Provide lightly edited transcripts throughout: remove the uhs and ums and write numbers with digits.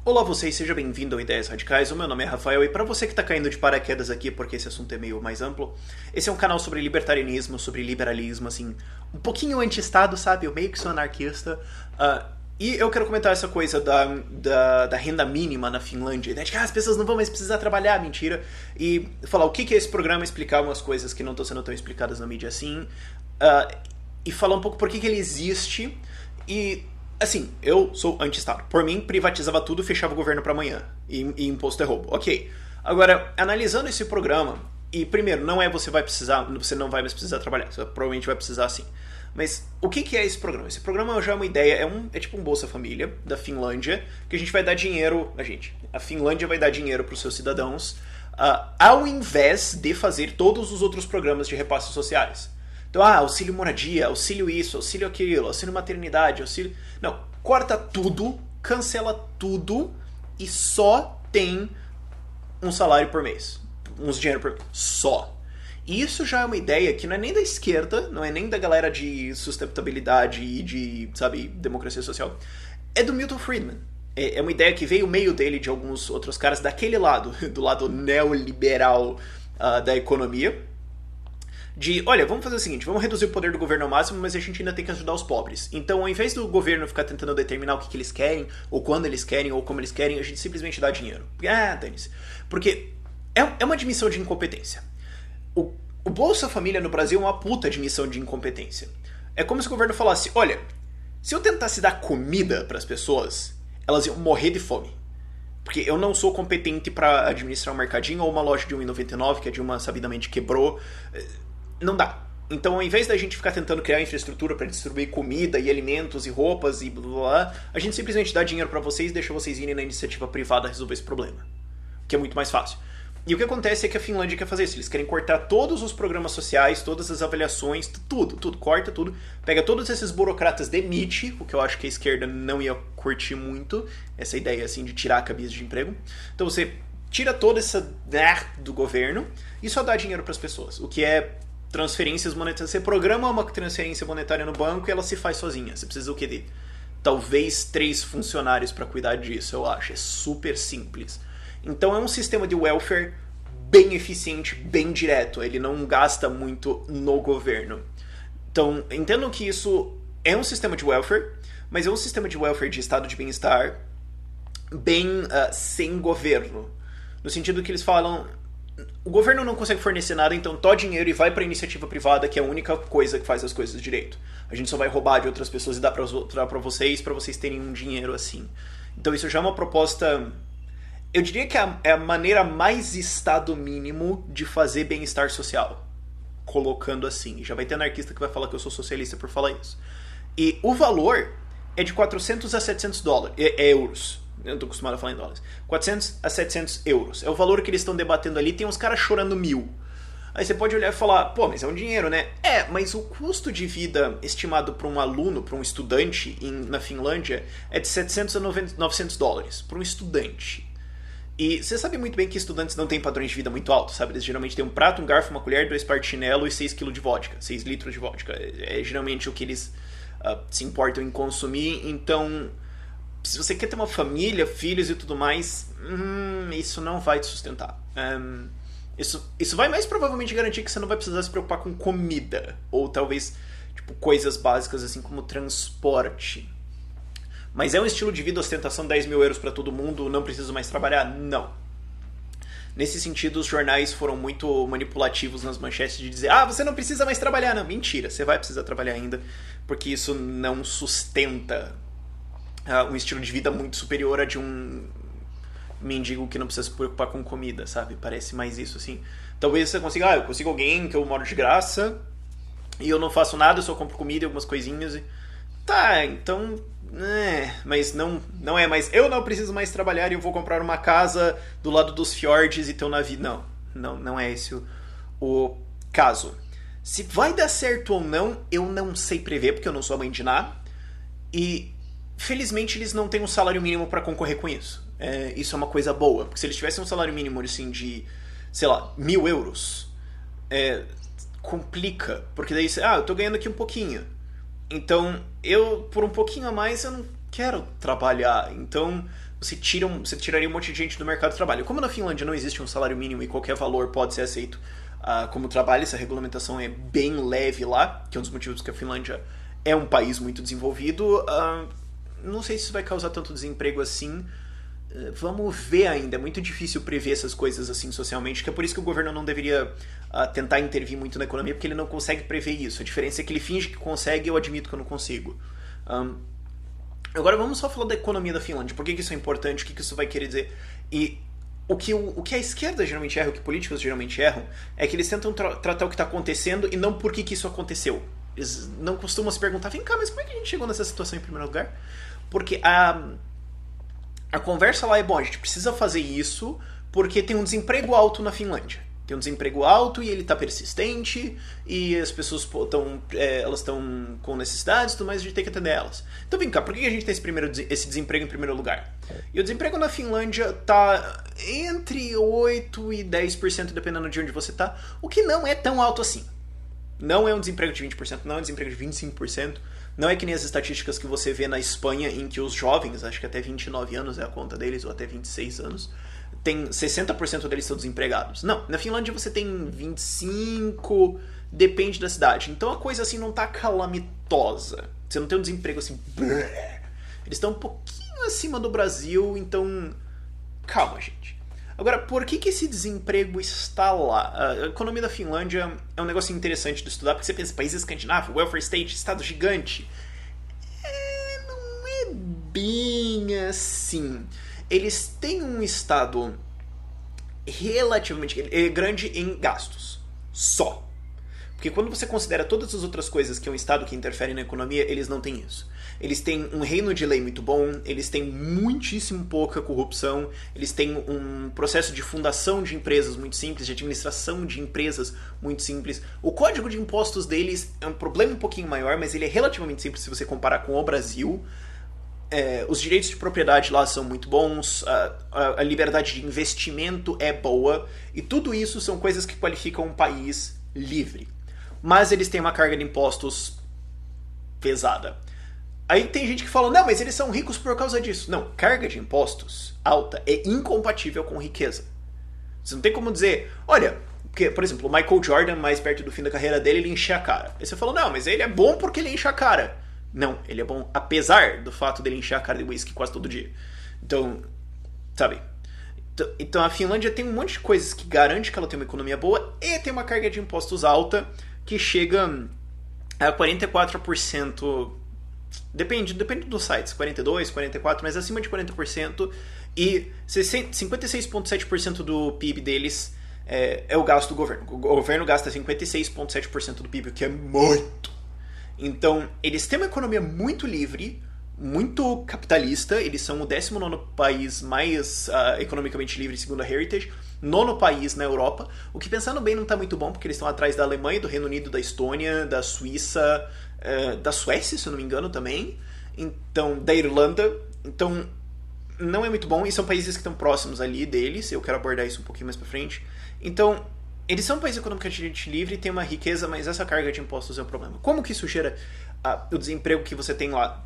Olá vocês, seja bem-vindo ao Ideias Radicais, o meu nome é Rafael e para você que está caindo de paraquedas aqui porque esse assunto é meio mais amplo, esse é um canal sobre libertarianismo, sobre liberalismo, assim, um pouquinho anti-estado, sabe? Eu meio que sou anarquista. E eu quero comentar essa coisa da renda mínima na Finlândia, né? De que as pessoas não vão mais precisar trabalhar, mentira. E falar o que é esse programa, explicar umas coisas que não estão sendo tão explicadas na mídia assim. E falar um pouco por que ele existe. E, assim, eu sou anti-estado. Por mim, privatizava tudo, fechava o governo para amanhã. E imposto é roubo. Ok. Agora, analisando esse programa, e primeiro, você não vai mais precisar trabalhar. Você provavelmente vai precisar sim. Mas o que é esse programa? Esse programa já é uma ideia, é tipo um Bolsa Família da Finlândia, que a gente vai dar dinheiro, a Finlândia vai dar dinheiro para os seus cidadãos, ao invés de fazer todos os outros programas de repasses sociais. Então, auxílio moradia, auxílio isso, auxílio aquilo, auxílio maternidade, auxílio... Não, corta tudo, cancela tudo e só tem um salário por mês. Uns dinheiro por mês. Só. E isso já é uma ideia que não é nem da esquerda, não é nem da galera de sustentabilidade e de, sabe, democracia social. É do Milton Friedman. É uma ideia que veio meio dele de alguns outros caras daquele lado, do lado neoliberal da economia. De, olha, vamos fazer o seguinte, vamos reduzir o poder do governo ao máximo, mas a gente ainda tem que ajudar os pobres. Então, ao invés do governo ficar tentando determinar o que eles querem, ou quando eles querem, ou como eles querem, a gente simplesmente dá dinheiro. Dane-se. Porque é uma admissão de incompetência. O Bolsa Família no Brasil é uma puta admissão de incompetência. É como se o governo falasse, olha, se eu tentasse dar comida para as pessoas, elas iam morrer de fome. Porque eu não sou competente para administrar um mercadinho ou uma loja de 1,99 que a Dilma sabidamente quebrou. Não dá. Então, ao invés da gente ficar tentando criar infraestrutura para distribuir comida e alimentos e roupas e blá blá blá, a gente simplesmente dá dinheiro para vocês e deixa vocês irem na iniciativa privada resolver esse problema. Que é muito mais fácil. E o que acontece é que a Finlândia quer fazer isso. Eles querem cortar todos os programas sociais, todas as avaliações, tudo, corta tudo. Pega todos esses burocratas, demite, o que eu acho que a esquerda não ia curtir muito, essa ideia assim de tirar a cabeça de emprego. Então você tira toda essa do governo e só dá dinheiro para as pessoas. O que é transferências monetárias. Você programa uma transferência monetária no banco e ela se faz sozinha. Você precisa o quê? De talvez 3 funcionários para cuidar disso, eu acho. É super simples. Então é um sistema de welfare bem eficiente, bem direto. Ele não gasta muito no governo. Então, entendam que isso é um sistema de welfare, mas é um sistema de welfare de estado de bem-estar bem sem governo. No sentido que eles falam, o governo não consegue fornecer nada, então tó dinheiro e vai para a iniciativa privada, que é a única coisa que faz as coisas direito. A gente só vai roubar de outras pessoas e dar para vocês terem um dinheiro assim. Então isso já é uma proposta... Eu diria que é a maneira mais estado mínimo de fazer bem-estar social. Colocando assim. Já vai ter anarquista que vai falar que eu sou socialista por falar isso. E o valor é de 400 a 700 euros. Eu não tô acostumado a falar em dólares. 400 a 700 euros. É o valor que eles estão debatendo ali. Tem uns caras chorando 1.000. Aí você pode olhar e falar, pô, mas é um dinheiro, né? Mas o custo de vida estimado para um aluno, para um estudante na Finlândia, é de 700 a 900 dólares. Para um estudante. E você sabe muito bem que estudantes não têm padrões de vida muito altos, sabe? Eles geralmente têm um prato, um garfo, uma colher, 2 par de chinelo e 6 kg de vodka. 6 litros de vodka. É geralmente o que eles se importam em consumir. Então, se você quer ter uma família, filhos e tudo mais, isso não vai te sustentar. Isso vai mais provavelmente garantir que você não vai precisar se preocupar com comida. Ou talvez tipo, coisas básicas assim como transporte. Mas é um estilo de vida, ostentação, 10 mil euros para todo mundo, não preciso mais trabalhar? Não. Nesse sentido, os jornais foram muito manipulativos nas manchetes de dizer você não precisa mais trabalhar. Não, mentira, você vai precisar trabalhar ainda, porque isso não sustenta um estilo de vida muito superior a de um mendigo que não precisa se preocupar com comida, sabe? Parece mais isso, assim. Talvez você consiga, eu consigo alguém que eu moro de graça e eu não faço nada, eu só compro comida e algumas coisinhas e... Tá, então... mas não é mais... Eu não preciso mais trabalhar e eu vou comprar uma casa do lado dos fiordes e ter um navio. Não é esse o caso. Se vai dar certo ou não, eu não sei prever, porque eu não sou a mãe de nada. E, felizmente, eles não têm um salário mínimo para concorrer com isso. Isso é uma coisa boa. Porque se eles tivessem um salário mínimo, assim, de, sei lá, 1.000 euros, complica. Porque daí, eu tô ganhando aqui um pouquinho. Então, por um pouquinho a mais, eu não quero trabalhar. Então, você tiraria um monte de gente do mercado de trabalho. Como na Finlândia não existe um salário mínimo e qualquer valor pode ser aceito como trabalho, essa regulamentação é bem leve lá, que é um dos motivos que a Finlândia é um país muito desenvolvido. Não sei se isso vai causar tanto desemprego assim. Vamos ver ainda. É muito difícil prever essas coisas assim socialmente, que é por isso que o governo não deveria tentar intervir muito na economia, porque ele não consegue prever isso. A diferença é que ele finge que consegue e eu admito que eu não consigo. Agora vamos só falar da economia da Finlândia. Por que isso é importante? O que isso vai querer dizer? E o que a esquerda geralmente erra, o que políticos geralmente erram, é que eles tentam tratar o que está acontecendo e não por que isso aconteceu. Eles não costumam se perguntar, vem cá, mas como é que a gente chegou nessa situação em primeiro lugar? Porque a conversa lá é, bom, a gente precisa fazer isso porque tem um desemprego alto na Finlândia. Tem um desemprego alto e ele está persistente e as pessoas elas estão com necessidades e tudo mais, a gente tem que atender elas. Então vem cá, por que a gente tem esse desemprego em primeiro lugar? E o desemprego na Finlândia está entre 8% e 10%, dependendo de onde você está, o que não é tão alto assim. Não é um desemprego de 20%, não é um desemprego de 25%, não é que nem as estatísticas que você vê na Espanha, em que os jovens, acho que até 29 anos é a conta deles, ou até 26 anos, tem 60% deles são desempregados. Não, na Finlândia você tem 25%, depende da cidade. Então a coisa assim não tá calamitosa. Você não tem um desemprego assim... Eles estão um pouquinho acima do Brasil, então... Calma, gente. Agora, por que esse desemprego está lá? A economia da Finlândia é um negócio interessante de estudar, porque você pensa, país escandinavo, welfare state, estado gigante. Não é bem assim. Eles têm um estado relativamente grande em gastos. Só. Porque quando você considera todas as outras coisas que é um estado que interfere na economia, eles não têm isso. Eles têm um reino de lei muito bom, eles têm muitíssimo pouca corrupção, eles têm um processo de fundação de empresas muito simples, de administração de empresas muito simples. O código de impostos deles é um problema um pouquinho maior, mas ele é relativamente simples se você comparar com o Brasil. Os direitos de propriedade lá são muito bons, a liberdade de investimento é boa, e tudo isso são coisas que qualificam um país livre. Mas eles têm uma carga de impostos pesada. Aí tem gente que fala, não, mas eles são ricos por causa disso. Não, carga de impostos alta é incompatível com riqueza. Você não tem como dizer, olha, porque, por exemplo, o Michael Jordan, mais perto do fim da carreira dele, ele enche a cara. Aí você fala, não, mas ele é bom porque ele enche a cara. Não, ele é bom apesar do fato dele encher a cara de whisky quase todo dia. Então, sabe? Então a Finlândia tem um monte de coisas que garante que ela tem uma economia boa e tem uma carga de impostos alta que chega a 44%. Depende dos sites, 42%, 44%, mas acima de 40%. E 56,7% do PIB deles é o gasto do governo. O governo gasta 56,7% do PIB, o que é muito. Então, eles têm uma economia muito livre, muito capitalista. Eles são o 19º país mais economicamente livre, segundo a Heritage. 9º país na Europa. O que, pensando bem, não está muito bom, porque eles estão atrás da Alemanha, do Reino Unido, da Estônia, da Suíça, da Suécia, se eu não me engano, também. Então, da Irlanda. Então, não é muito bom. E são países que estão próximos ali deles. Eu quero abordar isso um pouquinho mais pra frente. Então, eles são um país economicamente livre, tem uma riqueza, mas essa carga de impostos é um problema. Como que isso gera o desemprego que você tem lá?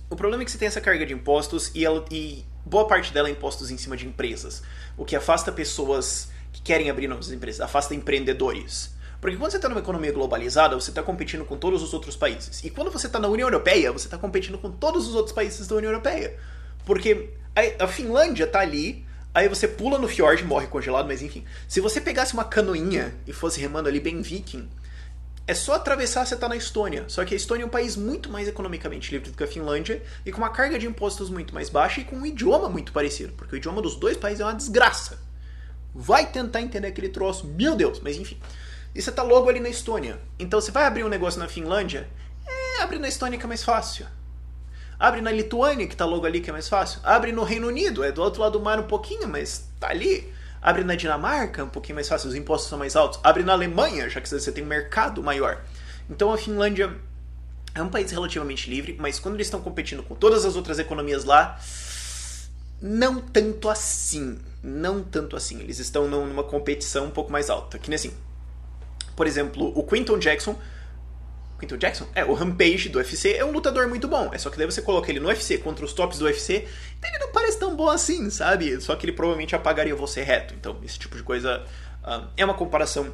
O problema é que você tem essa carga de impostos e boa parte dela é impostos em cima de empresas, o que afasta pessoas que querem abrir novas empresas, afasta empreendedores. Porque quando você está numa economia globalizada, você está competindo com todos os outros países. E quando você está na União Europeia, você está competindo com todos os outros países da União Europeia. Porque a Finlândia está ali, aí você pula no fiord e morre congelado, mas enfim. Se você pegasse uma canoinha e fosse remando ali bem viking, é só atravessar, você tá na Estônia. Só que a Estônia é um país muito mais economicamente livre do que a Finlândia e com uma carga de impostos muito mais baixa e com um idioma muito parecido, porque o idioma dos dois países é uma desgraça. Vai tentar entender aquele troço, meu Deus, mas enfim. E você tá logo ali na Estônia. Então você vai abrir um negócio na Finlândia, abre na Estônia que é mais fácil. Abre na Lituânia, que tá logo ali, que é mais fácil. Abre no Reino Unido, é do outro lado do mar um pouquinho, mas tá ali. Abre na Dinamarca, um pouquinho mais fácil, os impostos são mais altos. Abre na Alemanha, já que você tem um mercado maior. Então a Finlândia é um país relativamente livre, mas quando eles estão competindo com todas as outras economias lá, não tanto assim. Não tanto assim. Eles estão numa competição um pouco mais alta. Que nem assim, por exemplo, o Quinton Jackson Quinton Jackson? O Rampage do UFC é um lutador muito bom. É só que daí você coloca ele no UFC contra os tops do UFC, então ele não parece tão bom assim, sabe? Só que ele provavelmente apagaria você reto. Então, esse tipo de coisa é uma comparação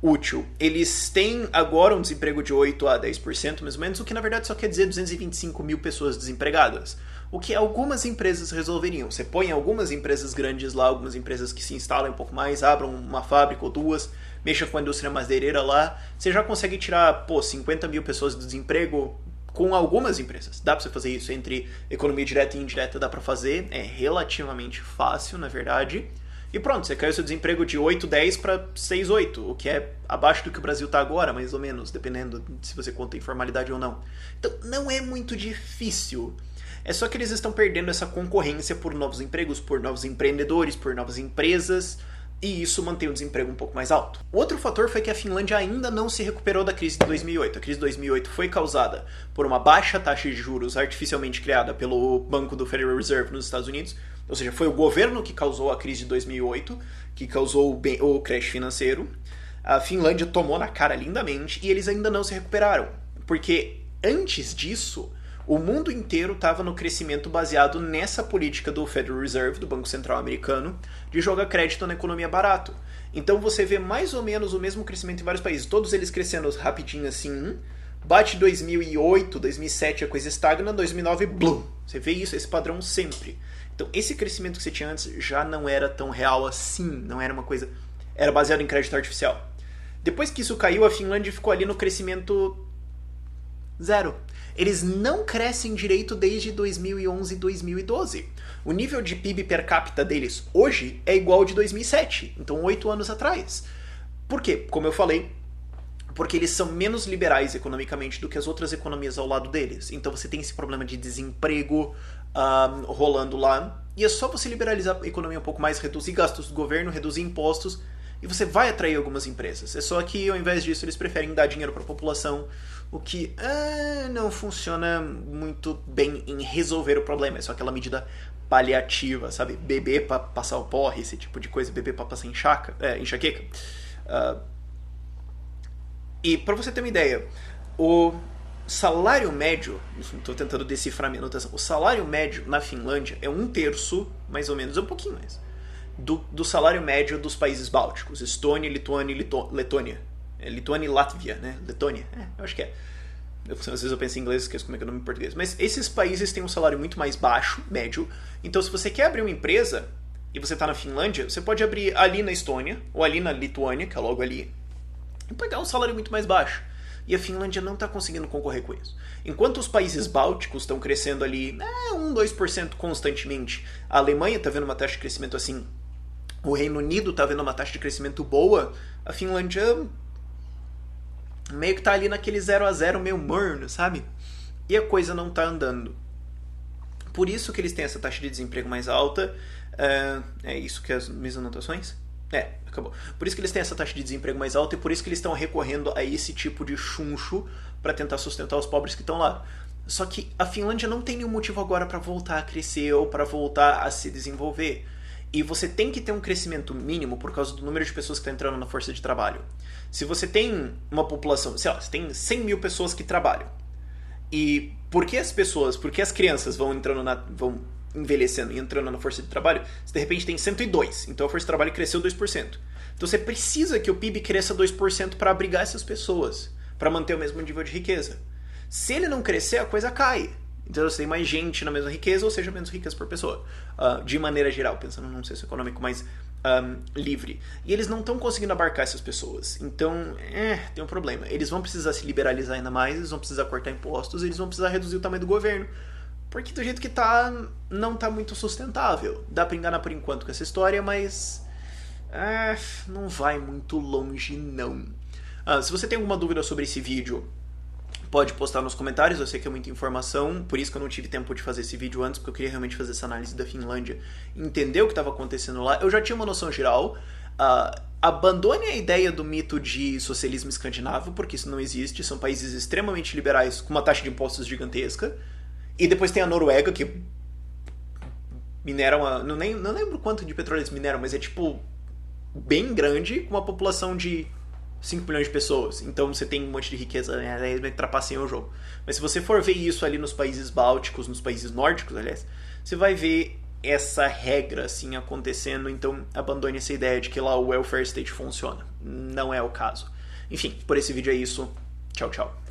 útil. Eles têm agora um desemprego de 8 a 10%, mais ou menos, o que na verdade só quer dizer 225 mil pessoas desempregadas. O que algumas empresas resolveriam. Você põe algumas empresas grandes lá, algumas empresas que se instalam um pouco mais, abram uma fábrica ou duas, mexa com a indústria madeireira lá, você já consegue tirar, 50 mil pessoas do desemprego com algumas empresas. Dá pra você fazer isso entre economia direta e indireta, dá pra fazer, é relativamente fácil, na verdade. E pronto, você caiu seu desemprego de 8, 10 para 6, 8, o que é abaixo do que o Brasil está agora, mais ou menos, dependendo se você conta informalidade ou não. Então, não é muito difícil. É só que eles estão perdendo essa concorrência por novos empregos, por novos empreendedores, por novas empresas, e isso mantém o desemprego um pouco mais alto. Outro fator foi que a Finlândia ainda não se recuperou da crise de 2008. A crise de 2008 foi causada por uma baixa taxa de juros artificialmente criada pelo Banco do Federal Reserve nos Estados Unidos. Ou seja, foi o governo que causou a crise de 2008, que causou o crash financeiro. A Finlândia tomou na cara lindamente e eles ainda não se recuperaram. Porque antes disso, o mundo inteiro estava no crescimento baseado nessa política do Federal Reserve, do Banco Central Americano, de jogar crédito na economia barato. Então você vê mais ou menos o mesmo crescimento em vários países, todos eles crescendo rapidinho assim. Bate 2008, 2007 a coisa estagna, 2009, blum. Você vê isso, esse padrão sempre. Então, esse crescimento que você tinha antes já não era tão real assim, não era uma coisa... Era baseado em crédito artificial. Depois que isso caiu, a Finlândia ficou ali no crescimento zero. Eles não crescem direito desde 2011 e 2012. O nível de PIB per capita deles hoje é igual ao de 2007, então 8 anos atrás. Por quê? Como eu falei, porque eles são menos liberais economicamente do que as outras economias ao lado deles. Então você tem esse problema de desemprego rolando lá. E é só você liberalizar a economia um pouco mais, reduzir gastos do governo, reduzir impostos, e você vai atrair algumas empresas. É só que ao invés disso eles preferem dar dinheiro para a população, o que não funciona muito bem em resolver o problema. É só aquela medida paliativa, sabe? Beber para passar o porre, esse tipo de coisa, beber para passar enxaqueca. E para você ter uma ideia, o salário médio, estou tentando decifrar minha anotação, o salário médio na Finlândia é 1/3, mais ou menos, é um pouquinho mais, do salário médio dos países bálticos, Estônia, Lituânia e Letônia. Lituânia e Látvia, né? Letônia, eu acho que é. Às vezes eu penso em inglês e esqueço como é que é o nome em português. Mas esses países têm um salário muito mais baixo, médio. Então se você quer abrir uma empresa e você está na Finlândia, você pode abrir ali na Estônia ou ali na Lituânia, que é logo ali, e pagar um salário muito mais baixo. E a Finlândia não está conseguindo concorrer com isso. Enquanto os países bálticos estão crescendo ali 1, 2% constantemente, a Alemanha está vendo uma taxa de crescimento assim, o Reino Unido está vendo uma taxa de crescimento boa, a Finlândia meio que tá ali naquele 0 a 0 meio morno, sabe? E a coisa não tá andando. Por isso que eles têm essa taxa de desemprego mais alta. É isso que as minhas anotações? Acabou. Por isso que eles têm essa taxa de desemprego mais alta e por isso que eles estão recorrendo a esse tipo de chuncho para tentar sustentar os pobres que estão lá. Só que a Finlândia não tem nenhum motivo agora para voltar a crescer ou para voltar a se desenvolver. E você tem que ter um crescimento mínimo por causa do número de pessoas que estão entrando na força de trabalho. Se você tem uma população, sei lá, você tem 100 mil pessoas que trabalham. E por que as crianças vão envelhecendo e entrando na força de trabalho, você de repente tem 102, então a força de trabalho cresceu 2%. Então você precisa que o PIB cresça 2% para abrigar essas pessoas, para manter o mesmo nível de riqueza. Se ele não crescer, a coisa cai. Então você tem mais gente na mesma riqueza, ou seja, menos ricas por pessoa. De maneira geral, pensando num senso econômico mais livre. E eles não estão conseguindo abarcar essas pessoas. Então, tem um problema. Eles vão precisar se liberalizar ainda mais, eles vão precisar cortar impostos, eles vão precisar reduzir o tamanho do governo. Porque do jeito que tá, não tá muito sustentável. Dá pra enganar por enquanto com essa história, mas não vai muito longe, não. Se você tem alguma dúvida sobre esse vídeo, pode postar nos comentários, eu sei que é muita informação, por isso que eu não tive tempo de fazer esse vídeo antes, porque eu queria realmente fazer essa análise da Finlândia, entender o que estava acontecendo lá. Eu já tinha uma noção geral. Abandone a ideia do mito de socialismo escandinavo, porque isso não existe, são países extremamente liberais, com uma taxa de impostos gigantesca. E depois tem a Noruega, que mineram, não lembro quanto de petróleo eles mineram, mas é tipo bem grande, com uma população de 5 milhões de pessoas, então você tem um monte de riqueza, né, trapaceia o jogo. Mas se você for ver isso ali nos países bálticos, nos países nórdicos, aliás, você vai ver essa regra assim acontecendo, então abandone essa ideia de que lá o welfare state funciona. Não é o caso. Enfim, por esse vídeo é isso. Tchau, tchau.